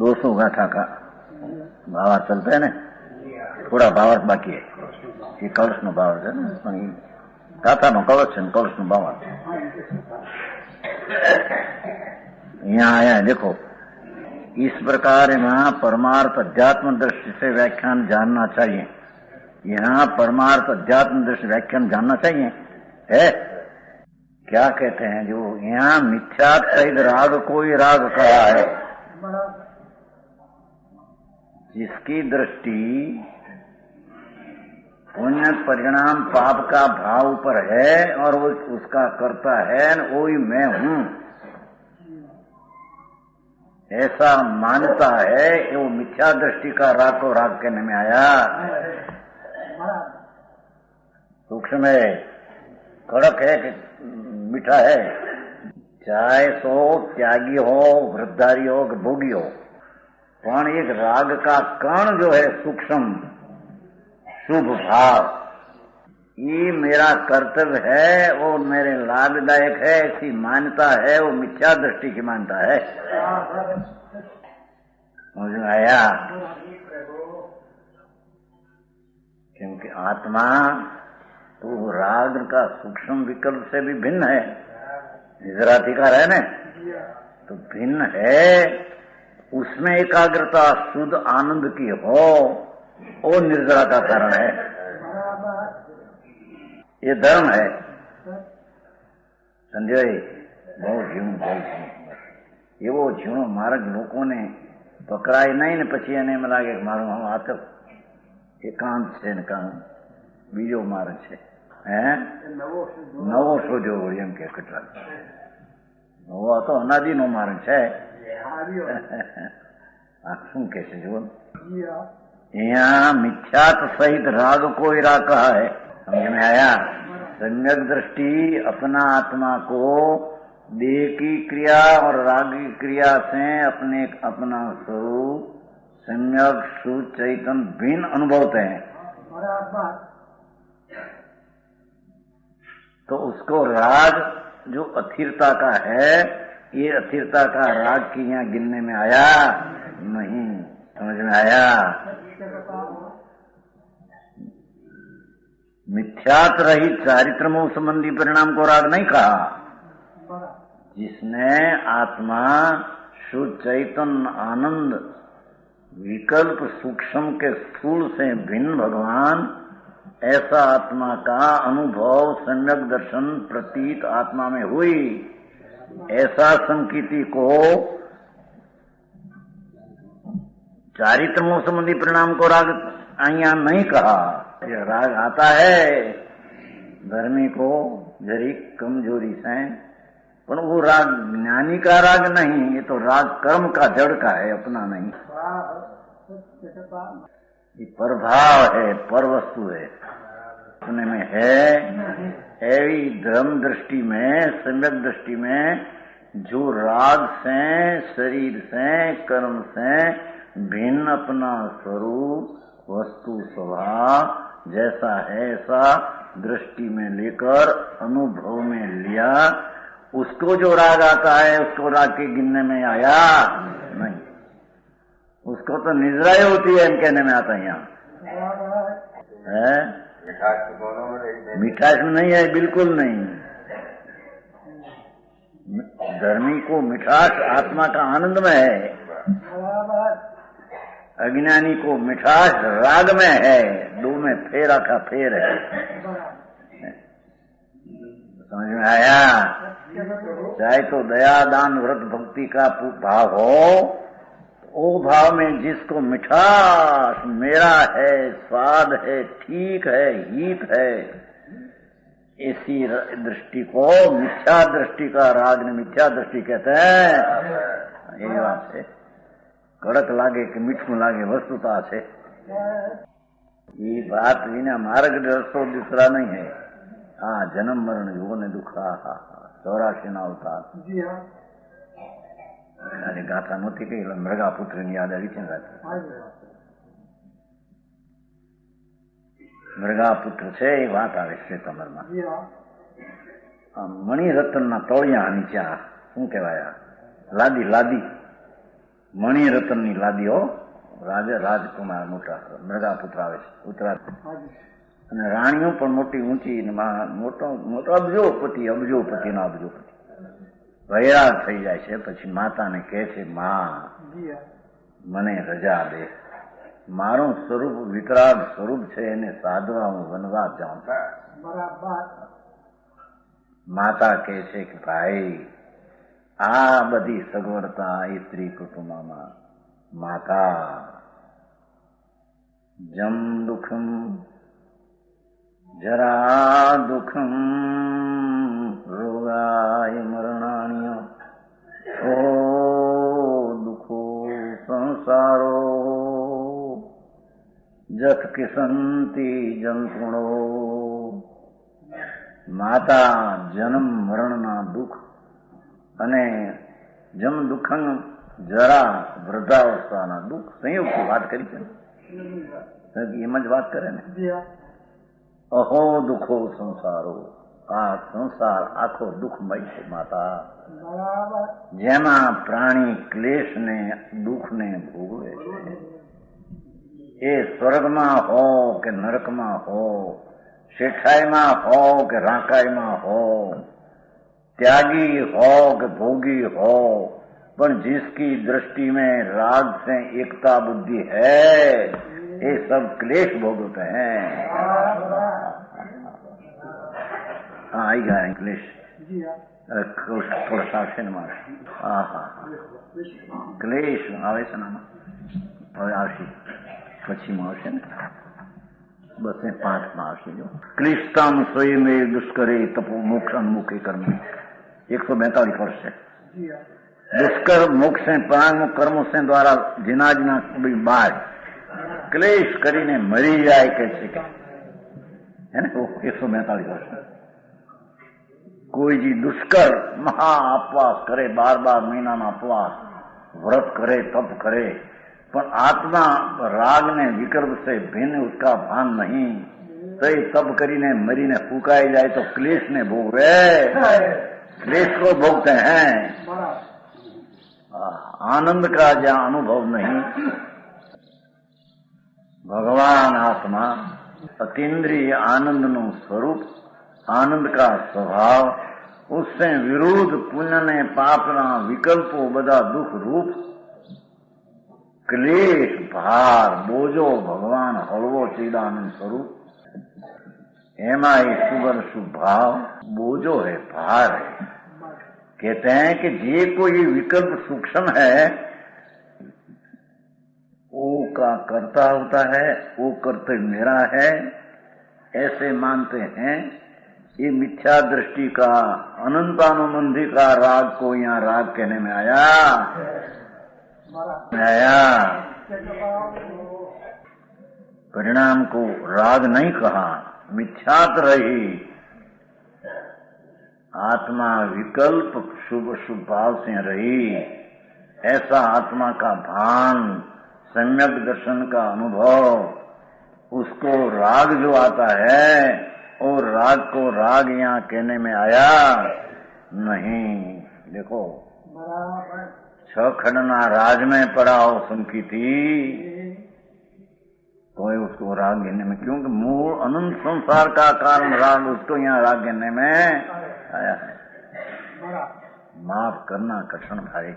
200 गाथा का भावार्थ चलता है ने, थोड़ा भावार्थ बाकी है। ये कलश नो भावार्थ है ने, गाथा नो कलश है, कलश नो भावार्थ। यहाँ आया है, देखो इस प्रकार यहाँ परमार्थ अध्यात्म दृष्टि से व्याख्यान जानना चाहिए। यहाँ परमार्थ अध्यात्म दृष्टि व्याख्यान जानना चाहिए है। क्या कहते हैं, जो यहाँ मिथ्या सहित राग कोई राग कहा है, जिसकी दृष्टि पुण्य परिणाम पाप का भाव पर है और वो उसका करता है, वही मैं हूं, ऐसा मानता है। वो मिथ्या दृष्टि का राग को राग कहने में आया। सूक्ष्म है, कड़क है कि मीठा है, चाहे सो त्यागी हो, वृद्धारी हो कि भोगी हो, पण एक राग का कण जो है सूक्ष्म शुभ भाव, ये मेरा कर्तव्य है, वो मेरे लाभदायक है, ऐसी मान्यता है, वो मिथ्या दृष्टि की मान्यता है। समझ में आया? क्योंकि आत्मा तो राग का सूक्ष्म विकल्प से भी भिन्न है, निजराधिकार है ना, तो भिन्न है। उसमें एकाग्रता शुद्ध आनंद की हो, वो निर्जरा का कारण है, ये धर्म है। समझे? बहुत झीणो એવો ઝીણો માર્ગ લોકોને પકડાય નહીં ને પછી એને એમ લાગે કે મારું આ તો એકાંત છે ને કામ બીજો માર્ગ છે, હે નવો શોધ્યો હોય એમ કે કેટલાક નવો તો અનાદિનો માર્ગ છે। આ શું કે છે જુઓ, यहाँ मिथ्यात्व सहित राग कोई राग कहा है। समझ में आया? सम्यक दृष्टि अपना आत्मा को देह की क्रिया और राग की क्रिया से अपने अपना स्वरूप सम्यक शुद्ध चैतन्य भिन्न अनुभवते हैं, तो उसको राग जो अस्थिरता का है, ये अस्थिरता का राग की यहाँ गिनने में आया नहीं। समझ में आया? मिथ्यात रहित चारित्रमोह संबंधी परिणाम को राग नहीं कहा। जिसने आत्मा शुद्ध चैतन्य आनंद विकल्प सूक्ष्म के स्थूल से भिन्न भगवान, ऐसा आत्मा का अनुभव सम्यक दर्शन प्रतीत आत्मा में हुई, ऐसा संकीर्ति को चारित्रमोह संबंधी परिणाम को राग यहाँ नहीं कहा। यह राग आता है धर्मी को जरी कमजोरी से, पर वो राग ज्ञानी का राग नहीं, ये तो राग कर्म का जड़ का है, अपना नहीं। ये परभाव है, पर वस्तु है, अपने में है। ऐसी धर्म दृष्टि में, सम्यक दृष्टि में जो राग से, शरीर से, कर्म से भिन्न अपना स्वरूप वस्तु स्वभाव जैसा है ऐसा दृष्टि में लेकर अनुभव में लिया, उसको जो राग आता है उसको राग के गिनने में आया नहीं। उसको तो निजरा ही होती है कहने में आता है। यहाँ है मिठास में नहीं है, बिल्कुल नहीं। धर्मी को मिठास आत्मा का आनंद में है, अज्ञानी को मिठास राग में है। दो में फेरा का फेर है। समझ में आया? चाहे तो दया दान व्रत भक्ति का भाव हो, वो भाव में जिसको मिठास मेरा है, स्वाद है, ठीक है, हित है, ऐसी दृष्टि को मिथ्या दृष्टि का राग ने मिथ्या दृष्टि कहते हैं। यही बात है। कड़क लागे कि मीठू लागे वस्तुता है। ये बात विना मार्ग रस्तो दूसरा नहीं है। हाँ, जन्म मरण युग ने दुखा 84 ना अवतार खाली गाथा नती कही मृगा पुत्र ની યાદ આવી છે। મૃગા પુત્ર છે એ વાત આવે શ્વેતાંબરમાં। મણિરત્ન ના તળિયા નીચે શું કહેવાય, લાદી લાદી મણિરત્નની લાદીઓ રાજા રાજકુમાર મોટા મૃગાપુત્ર આવે છે ઉત્તરા અને રાણીઓ પણ મોટી ઊંચી મોટો મોટો અબજોપતિના અબજોપતિ વૈરાગ થઈ જાય છે. પછી માતાને કહે છે, માં મને રજા દે, મારું સ્વરૂપ વિતરાગ સ્વરૂપ છે, એને સાધવા હું વનવાસ જાઉં છું. માતા કહે છે કે ભાઈ આ બધી સગવડતા એ સ્ત્રી કુટુંબમાં માતા જમ દુઃખમ જરા દુઃખમ રોગાય મરણાન્ય ઓ દુઃખો સંસારો જથ કિસંતી જંતુણો. માતા જન્મ મરણના દુઃખ અને જમ દુઃખન જરા વૃદ્ધાવસ્થાના દુઃખ સંયુક્ત વાત કરી છે. એમ જ વાત કરે ને, અહો દુઃખો સંસારો, આ સંસાર આખો દુઃખમય છે માતા, જેમાં પ્રાણી ક્લેશને દુઃખને ભોગવે છે. એ સ્વર્ગમાં હો કે નરકમાં હો, શેઠાઈમાં હો કે રાંકાઈમાં હો, त्यागी हो कि भोगी हो, पर जिसकी दृष्टि में राग से एकता बुद्धि है, ये सब क्लेश भोगते हैं. हाँ आएगा इंग्लिश थोड़ा सा से मारे. हाँ हाँ क्लेश आवे છે નામાં હવે આવશે પછીમાં આવશે ને 205 માં આવશે. જો ક્લિષ્ટમ સ્વયં દુષ્કરે તપો મોક્ષ અન્મુખે કર્મ 142 वर्ष है. दुष्कर मोक्ष से प्राणमुख कर्मों से द्वारा जिना बाद क्लेश કરીને મરી જાય કે છે है ना. 142 वर्ष. कोई जी दुष्कर महा अपवास करे, 12 महीना अपवास व्रत करे, तप करे, पर आत्मा राग ने विकल्प से भिन्न उसका भान नहीं, तो ये तप કરીને મરીને ફૂંકાઈ જાય તો ક્લેશ ને ભોગવે, क्लेश को भोगते हैं. आनंद का जहाँ अनुभव नहीं. भगवान आत्मा अतीन्द्रिय आनंद નું સ્વરૂપ, आनंद का स्वभाव, उससे विरुद्ध पुण्य ने पापना विकल्पो બધા दुख रूप क्लेश भार बोझो भगवान हलवो चिदानंद स्वरूप. एमा एक सुगर शुभ भाव बोझो है, भार है. कहते हैं कि जे कोई विकल्प सूक्ष्म है वो का करता होता है, वो कर्तव्य मेरा है, ऐसे मानते हैं. ये मिथ्या दृष्टि का अनंतानुबंधी का राग को यहाँ राग कहने में आया. परिणाम को राग नहीं कहा, मिथ्यात रही. आत्मा विकल्प शुभ शुभ भाव से रही. ऐसा आत्मा का भान, सम्यक दर्शन का अनुभव, उसको राग जो आता है और राग को राग यहाँ कहने में आया नहीं. देखो 6 खंडना राज में पड़ा हो सुनकी थी तो उसको राग गिनने में, क्योंकि मूल अनंत संसार का कारण राग, उसको यहाँ राग गिनने में आया है. माफ करना कठिन भाई.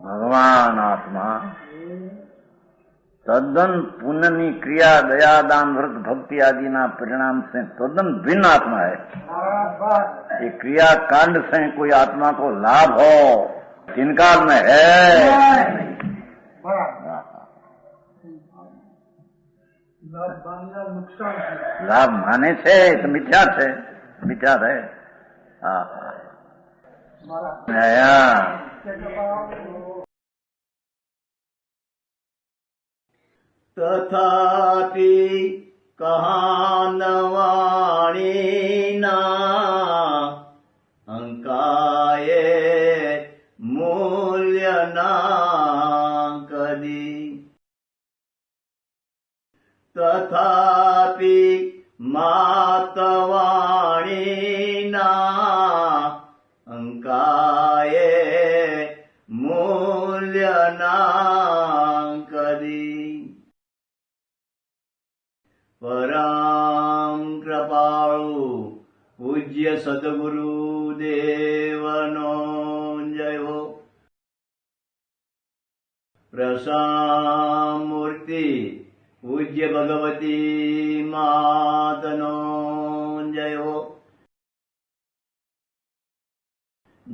भगवान आत्मा तद्दन पुण्यनी क्रिया दया दान व्रत भक्ति आदि ना परिणाम से तद्दन भिन्न आत्मा है. ये क्रिया कांड से कोई आत्मा को लाभ हो तिनकाल में है. लाभ माने છે તો મિથ્યા છે, મિથ્યા है. तथापि कहानवाणीना अंकाये मूल्यना कदी. तथापि मातवाणीना अंकाये मूल्य મૂલ્યનાંકદી પરમ કૃપાળુ પૂજ્ય સદગુરુ દેવનો જય હો. પ્રસામૂર્તિ પૂજ્ય ભગવતી માતનો જય હો.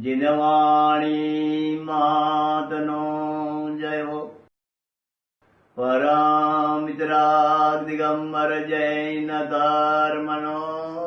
જીનવાણી માતનો જય હો. પરમ મિત્રાગ દિગંબર જૈન ધર્મનો